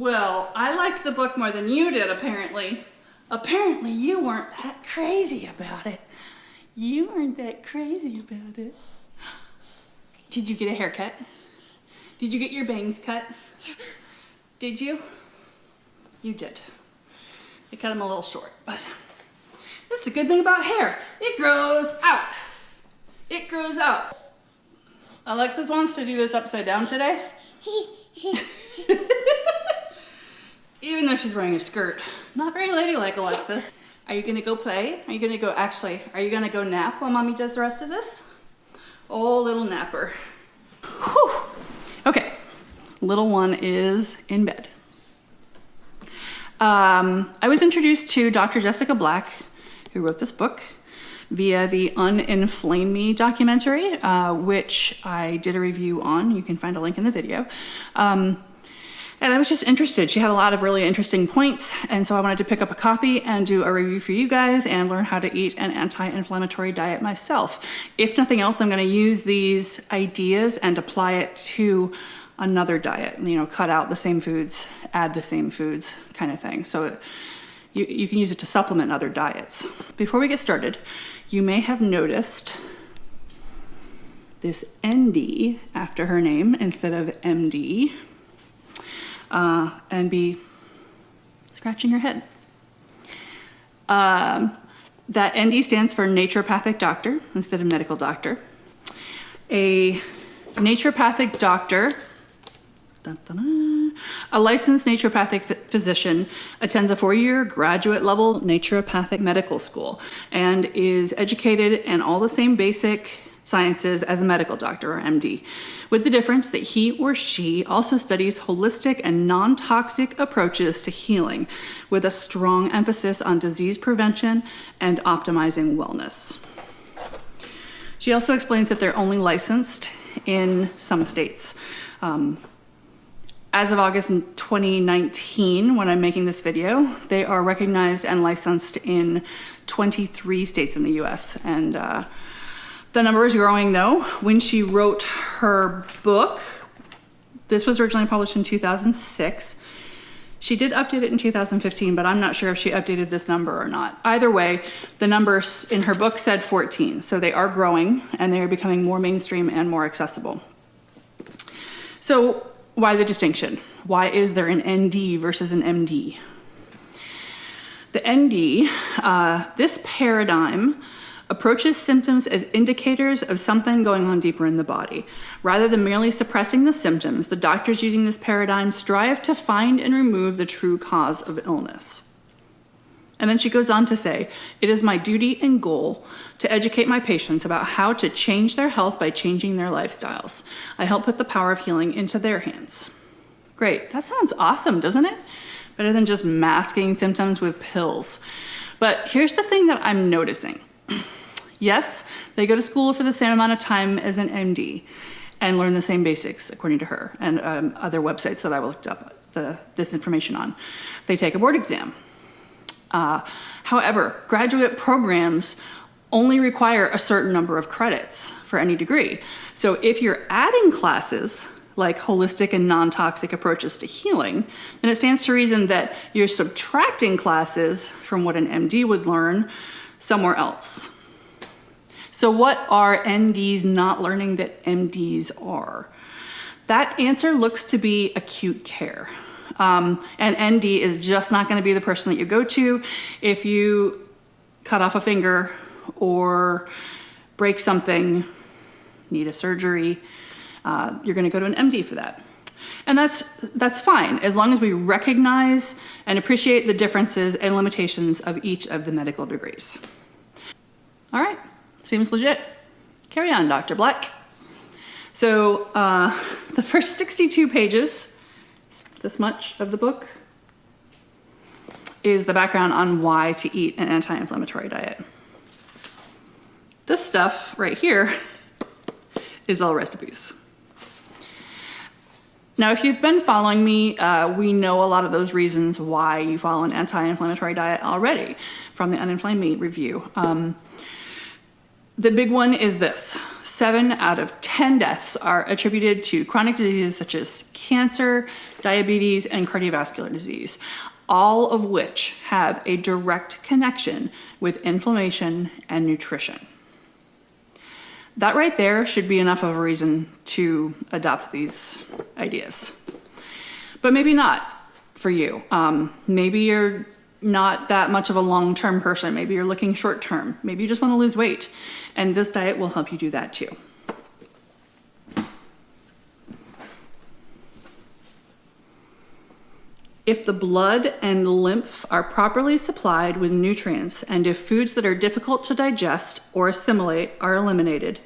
Well, I liked the book more than you did, apparently. Apparently you weren't that crazy about it. You weren't that crazy about it. Did you get a haircut? Did you get your bangs cut? Did you? You did. They cut them a little short, but that's the good thing about hair. It grows out. It grows out. Alexis wants to do this upside down today. Even though she's wearing a skirt. Not very ladylike, Alexis. Are you gonna go play? Are you gonna go, actually, are you gonna go nap while mommy does the rest of this? Oh, little napper. Whew. Okay, little one is in bed. I was introduced to Dr. Jessica Black, who wrote this book, via the Un-Inflame Me documentary, which I did a review on. You can find a link in the video. And I was just interested. She had a lot of really interesting points, and so I wanted to pick up a copy and do a review for you guys and learn how to eat an anti-inflammatory diet myself. If nothing else, I'm gonna use these ideas and apply it to another diet. You know, cut out the same foods, add the same foods kind of thing. So you can use it to supplement other diets. Before we get started, you may have noticed this ND after her name instead of MD. And be scratching your head. That ND stands for naturopathic doctor instead of medical doctor. A naturopathic doctor, a licensed naturopathic physician, attends a 4-year graduate level naturopathic medical school and is educated in all the same basic sciences as a medical doctor or MD, with the difference that he or she also studies holistic and non-toxic approaches to healing with a strong emphasis on disease prevention and optimizing wellness. She also explains that they're only licensed in some states. As of August 2019, when I'm making this video, they are recognized and licensed in 23 states in the US. And the number is growing though. When she wrote her book, this was originally published in 2006. She did update it in 2015, but I'm not sure if she updated this number or not. Either way, the numbers in her book said 14. So they are growing and they are becoming more mainstream and more accessible. So why the distinction? Why is there an ND versus an MD? The ND, this paradigm approaches symptoms as indicators of something going on deeper in the body. Rather than merely suppressing the symptoms, the doctors using this paradigm strive to find and remove the true cause of illness. And then she goes on to say, it is my duty and goal to educate my patients about how to change their health by changing their lifestyles. I help put the power of healing into their hands. Great, that sounds awesome, doesn't it? Better than just masking symptoms with pills. But here's the thing that I'm noticing. Yes, they go to school for the same amount of time as an MD and learn the same basics, according to her, and other websites that I looked up this information on. They take a board exam. However, graduate programs only require a certain number of credits for any degree. So if you're adding classes like holistic and non-toxic approaches to healing, then it stands to reason that you're subtracting classes from what an MD would learn somewhere else. So what are NDs not learning that MDs are? That answer looks to be acute care. An ND is just not going to be the person that you go to if you cut off a finger or break something, need a surgery. You're going to go to an MD for that. And that's fine, as long as we recognize and appreciate the differences and limitations of each of the medical degrees. All right. Seems legit. Carry on, Dr. Black. So the first 62 pages, this much of the book, is the background on why to eat an anti-inflammatory diet. This stuff right here is all recipes. Now, if you've been following me, we know a lot of those reasons why you follow an anti-inflammatory diet already from the Un-Inflame Me review. The big one is this: 7 out of 10 deaths are attributed to chronic diseases such as cancer, diabetes, and cardiovascular disease, all of which have a direct connection with inflammation and nutrition. That right there should be enough of a reason to adopt these ideas. But maybe not for you. Maybe you're not that much of a long-term person. Maybe you're looking short-term. Maybe you just want to lose weight. And this diet will help you do that too. If the blood and lymph are properly supplied with nutrients, and if foods that are difficult to digest or assimilate are eliminated,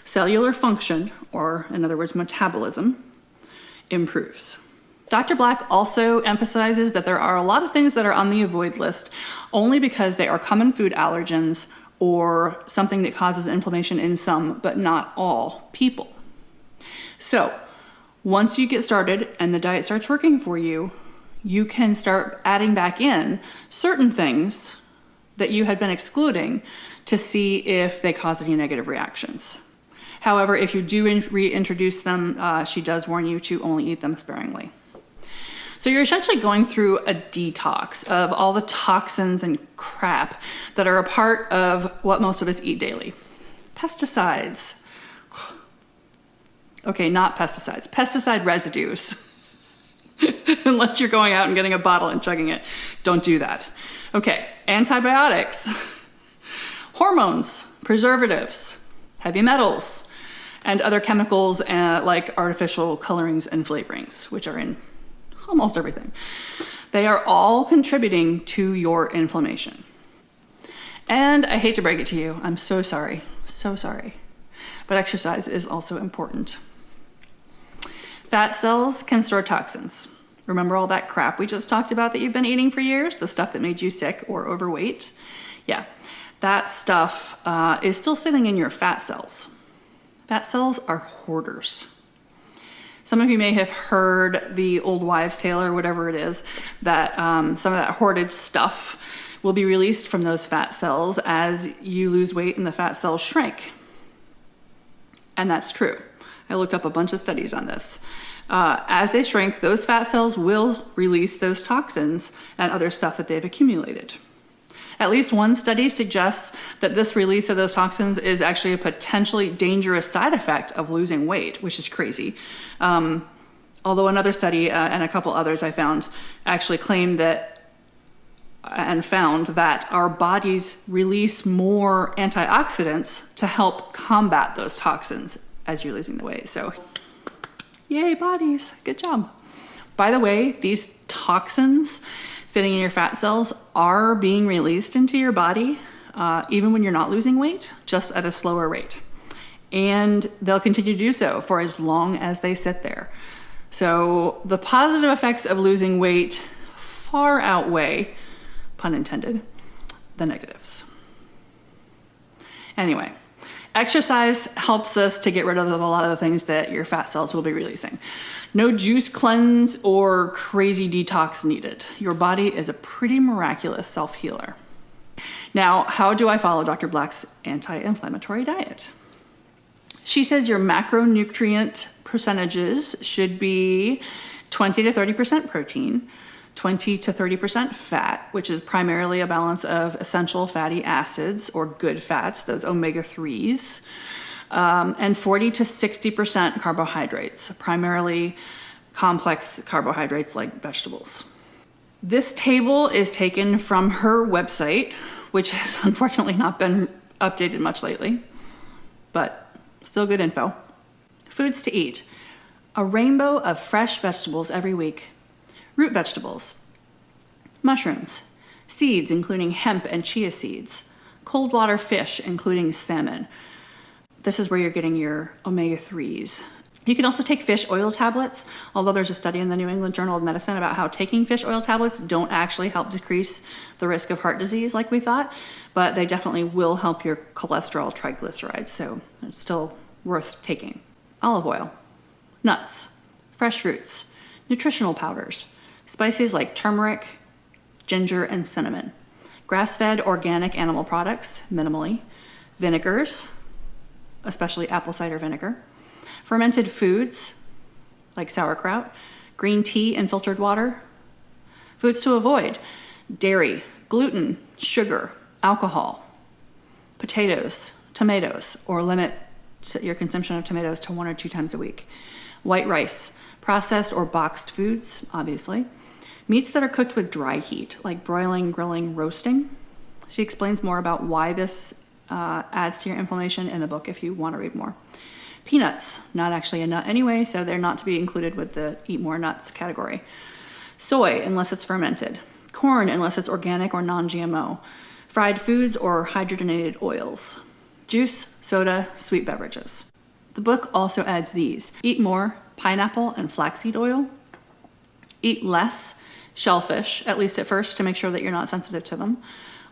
cellular function, or in other words, metabolism, improves. Dr. Black also emphasizes that there are a lot of things that are on the avoid list only because they are common food allergens or something that causes inflammation in some, but not all people. So once you get started and the diet starts working for you, you can start adding back in certain things that you had been excluding to see if they cause any negative reactions. However, if you do reintroduce them, she does warn you to only eat them sparingly. So you're essentially going through a detox of all the toxins and crap that are a part of what most of us eat daily. Pesticides. Okay, not pesticides. Pesticide residues. Unless you're going out and getting a bottle and chugging it. Don't do that. Okay, antibiotics, hormones, preservatives, heavy metals, and other chemicals like artificial colorings and flavorings, which are in almost everything. They are all contributing to your inflammation. And I hate to break it to you, I'm so sorry, but exercise is also important. Fat cells can store toxins. Remember all that crap we just talked about that you've been eating for years? The stuff that made you sick or overweight? Yeah, that stuff is still sitting in your fat cells. Fat cells are hoarders. Some of you may have heard the old wives' tale or whatever it is, that some of that hoarded stuff will be released from those fat cells as you lose weight and the fat cells shrink. And that's true. I looked up a bunch of studies on this. As they shrink, those fat cells will release those toxins and other stuff that they've accumulated. At least one study suggests that this release of those toxins is actually a potentially dangerous side effect of losing weight, which is crazy. Although another study and a couple others I found actually claimed that and found that our bodies release more antioxidants to help combat those toxins as you're losing the weight. So, yay, bodies, good job. By the way, these toxins sitting in your fat cells are being released into your body, even when you're not losing weight, just at a slower rate. And they'll continue to do so for as long as they sit there. So the positive effects of losing weight far outweigh, pun intended, the negatives. Anyway, exercise helps us to get rid of a lot of the things that your fat cells will be releasing. No juice cleanse or crazy detox needed. Your body is a pretty miraculous self-healer. Now, how do I follow Dr. Black's anti-inflammatory diet? She says your macronutrient percentages should be 20 to 30% protein, 20 to 30% fat, which is primarily a balance of essential fatty acids or good fats, those omega-3s, and 40 to 60% carbohydrates, primarily complex carbohydrates like vegetables. This table is taken from her website, which has unfortunately not been updated much lately, but still good info. Foods to eat. A rainbow of fresh vegetables every week. Root vegetables, mushrooms, seeds including hemp and chia seeds, cold water fish including salmon. This is where you're getting your omega-3s. You can also take fish oil tablets, although there's a study in the New England Journal of Medicine about how taking fish oil tablets don't actually help decrease the risk of heart disease like we thought, but they definitely will help your cholesterol triglycerides, so it's still worth taking. Olive oil, nuts, fresh fruits, nutritional powders, spices like turmeric, ginger, and cinnamon, grass-fed organic animal products, minimally, vinegars, especially apple cider vinegar, fermented foods like sauerkraut, green tea and filtered water. Foods to avoid: dairy, gluten, sugar, alcohol, potatoes, tomatoes, or limit your consumption of tomatoes to 1 or 2 times a week. White rice, processed or boxed foods, obviously. Meats that are cooked with dry heat, like broiling, grilling, roasting. She explains more about why this adds to your inflammation in the book if you want to read more. Peanuts, not actually a nut anyway, so they're not to be included with the eat more nuts category. Soy, unless it's fermented. Corn, unless it's organic or non-GMO. Fried foods or hydrogenated oils. Juice, soda, sweet beverages. The book also adds these: eat more pineapple and flaxseed oil. Eat less shellfish, at least at first, to make sure that you're not sensitive to them.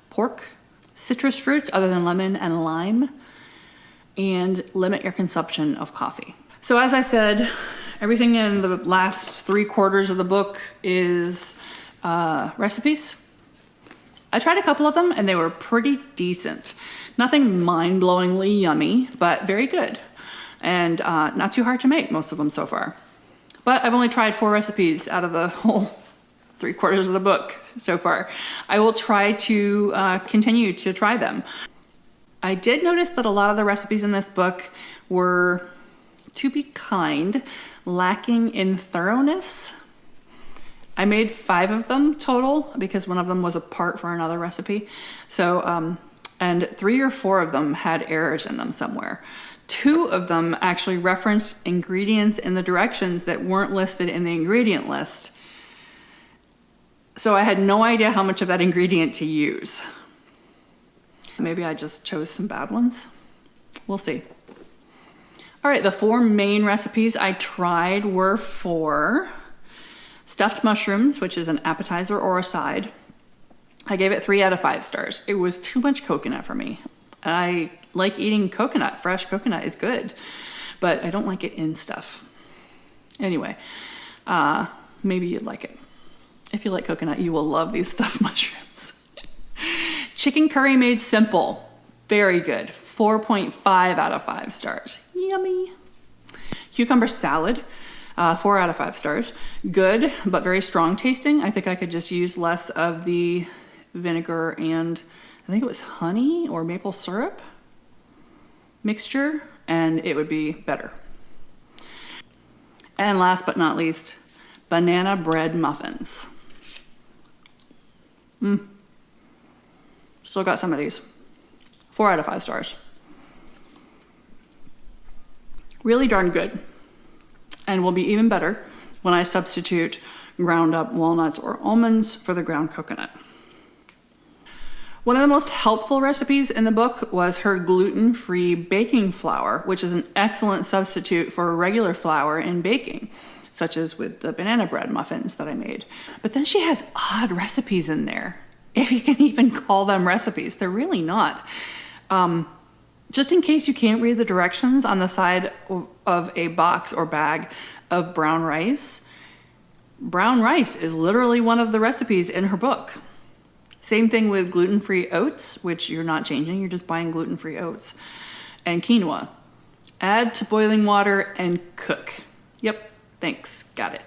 Pork, citrus fruits other than lemon and lime, and limit your consumption of coffee. So as I said, everything in the last 3/4 of the book is recipes. I tried a couple of them and they were pretty decent. Nothing mind-blowingly yummy, but very good. And not too hard to make, most of them so far. But I've only tried 4 recipes out of the whole 3/4 of the book so far. I will try to continue to try them. I did notice that a lot of the recipes in this book were, to be kind, lacking in thoroughness. I made 5 of them total because one of them was a part for another recipe. So, and 3 or 4 of them had errors in them somewhere. 2 of them actually referenced ingredients in the directions that weren't listed in the ingredient list. So I had no idea how much of that ingredient to use. Maybe I just chose some bad ones. We'll see. All right, the 4 main recipes I tried were for stuffed mushrooms, which is an appetizer or a side. I gave it 3 out of 5 stars. It was too much coconut for me. I like eating coconut. Fresh coconut is good, but I don't like it in stuff. Anyway, maybe you'd like it. If you like coconut, you will love these stuffed mushrooms. Chicken curry made simple. Very good. 4.5 out of 5 stars. Yummy. Cucumber salad. 4 out of 5 stars. Good, but very strong tasting. I think I could just use less of the vinegar and I think it was honey or maple syrup mixture, and it would be better. And last but not least, banana bread muffins. Still got some of these. 4 out of 5 stars. Really darn good. And will be even better when I substitute ground up walnuts or almonds for the ground coconut. One of the most helpful recipes in the book was her gluten-free baking flour, which is an excellent substitute for regular flour in baking, such as with the banana bread muffins that I made. But then she has odd recipes in there, if you can even call them recipes. They're really not. Just in case you can't read the directions on the side of a box or bag of brown rice is literally one of the recipes in her book. Same thing with gluten-free oats, which you're not changing, you're just buying gluten-free oats. And quinoa. Add to boiling water and cook. Yep, thanks, got it.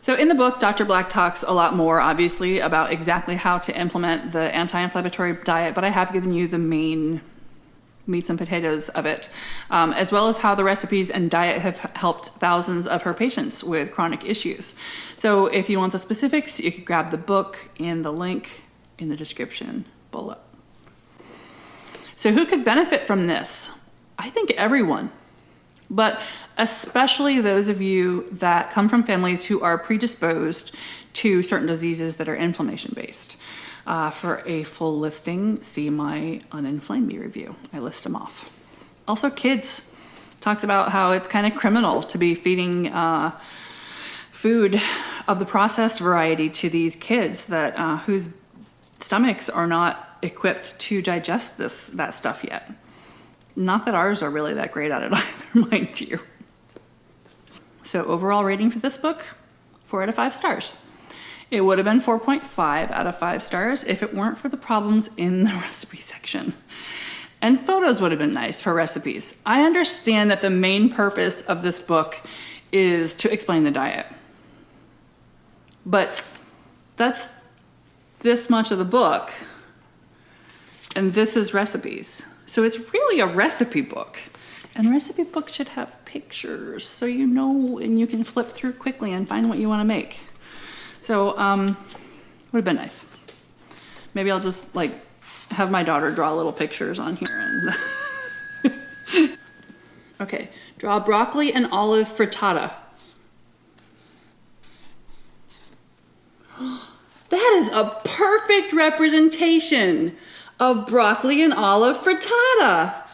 So in the book, Dr. Black talks a lot more, obviously, about exactly how to implement the anti-inflammatory diet, but I have given you the main meats and potatoes of it, as well as how the recipes and diet have helped thousands of her patients with chronic issues. So if you want the specifics, you can grab the book and the link in the description below. So who could benefit from this? I think everyone, but especially those of you that come from families who are predisposed to certain diseases that are inflammation-based. For a full listing, see my Uninflame Me review. I list them off. Also kids. Talks about how it's kind of criminal to be feeding food of the processed variety to these kids that whose stomachs are not equipped to digest that stuff yet. Not that ours are really that great at it either, mind you. So overall rating for this book, 4 out of 5 stars. It would have been 4.5 out of 5 stars if it weren't for the problems in the recipe section. And photos would have been nice for recipes. I understand that the main purpose of this book is to explain the diet. But that's this much of the book, and this is recipes. So it's really a recipe book. And recipe books should have pictures so you know and you can flip through quickly and find what you want to make. So would have been nice. Maybe I'll just like have my daughter draw little pictures on here. And okay, draw broccoli and olive frittata. That is a perfect representation of broccoli and olive frittata.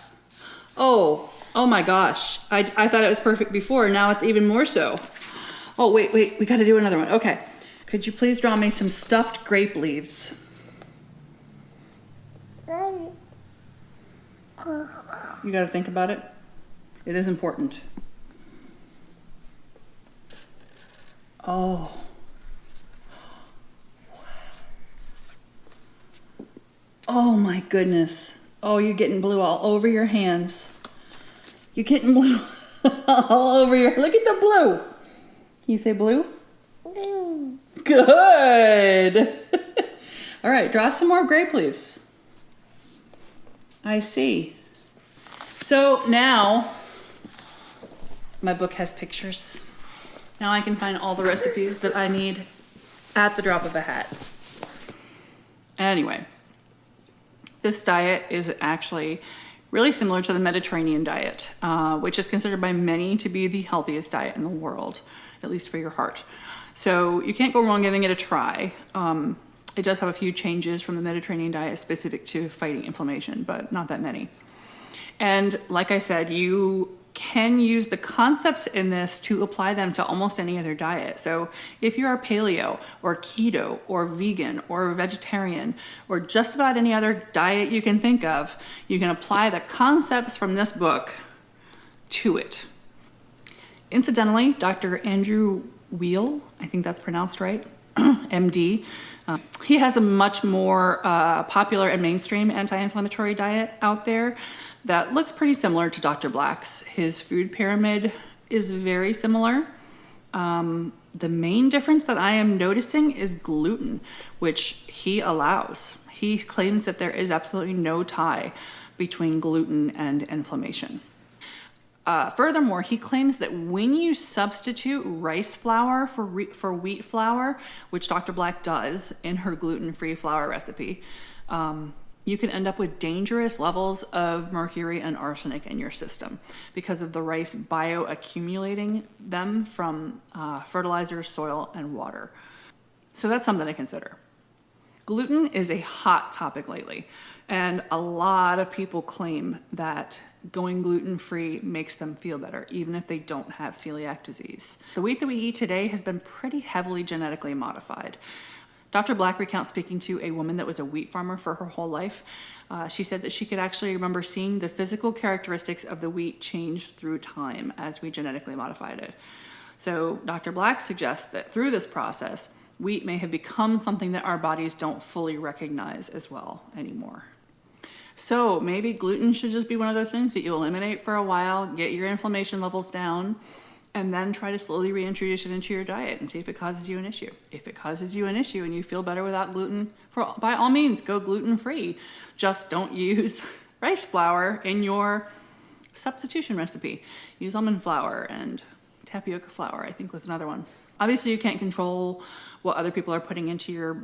Oh my gosh. I thought it was perfect before. Now it's even more so. Oh, wait. We got to do another one. Okay. Could you please draw me some stuffed grape leaves? You got to think about it. It is important. Oh. Oh my goodness. Oh, you're getting blue all over your hands. You're getting blue all over your... Look at the blue. Can you say blue? Blue. Good. All right, draw some more grape leaves. I see. So now my book has pictures. Now I can find all the recipes that I need at the drop of a hat. Anyway, this diet is actually really similar to the Mediterranean diet, which is considered by many to be the healthiest diet in the world, at least for your heart. So you can't go wrong giving it a try. It does have a few changes from the Mediterranean diet specific to fighting inflammation, but not that many. And like I said, you can use the concepts in this to apply them to almost any other diet. So if you're a paleo or keto or vegan or vegetarian or just about any other diet you can think of, you can apply the concepts from this book to it. Incidentally, Dr. Andrew Weil, I think that's pronounced right, MD, he has a much more popular and mainstream anti-inflammatory diet out there that looks pretty similar to Dr. Black's. His food pyramid is very similar. The main difference that I am noticing is gluten, which he allows. He claims that there is absolutely no tie between gluten and inflammation. Furthermore, he claims that when you substitute rice flour for wheat flour, which Dr. Black does in her gluten-free flour recipe, you can end up with dangerous levels of mercury and arsenic in your system because of the rice bioaccumulating them from fertilizers, soil, and water. So that's something to consider. Gluten is a hot topic lately, and a lot of people claim that going gluten-free makes them feel better, even if they don't have celiac disease. The wheat that we eat today has been pretty heavily genetically modified. Dr. Black recounts speaking to a woman that was a wheat farmer for her whole life. She said that she could actually remember seeing the physical characteristics of the wheat change through time as we genetically modified it. So Dr. Black suggests that through this process, wheat may have become something that our bodies don't fully recognize as well anymore. So maybe gluten should just be one of those things that you eliminate for a while, get your inflammation levels down, and then try to slowly reintroduce it into your diet and see if it causes you an issue. If it causes you an issue and you feel better without gluten, by all means, go gluten-free. Just don't use rice flour in your substitution recipe. Use almond flour and tapioca flour, I think was another one. Obviously, you can't control what other people are putting into your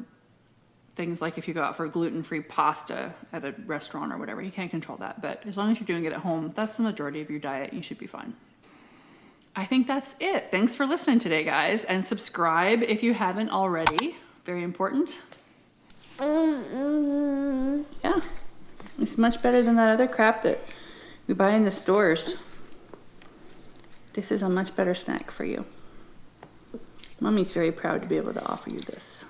things, like if you go out for gluten-free pasta at a restaurant or whatever, you can't control that. But as long as you're doing it at home, that's the majority of your diet, you should be fine. I think that's it. Thanks for listening today, guys, and subscribe if you haven't already. Very important. Yeah, it's much better than that other crap that we buy in the stores. This is a much better snack for you. Mommy's very proud to be able to offer you this.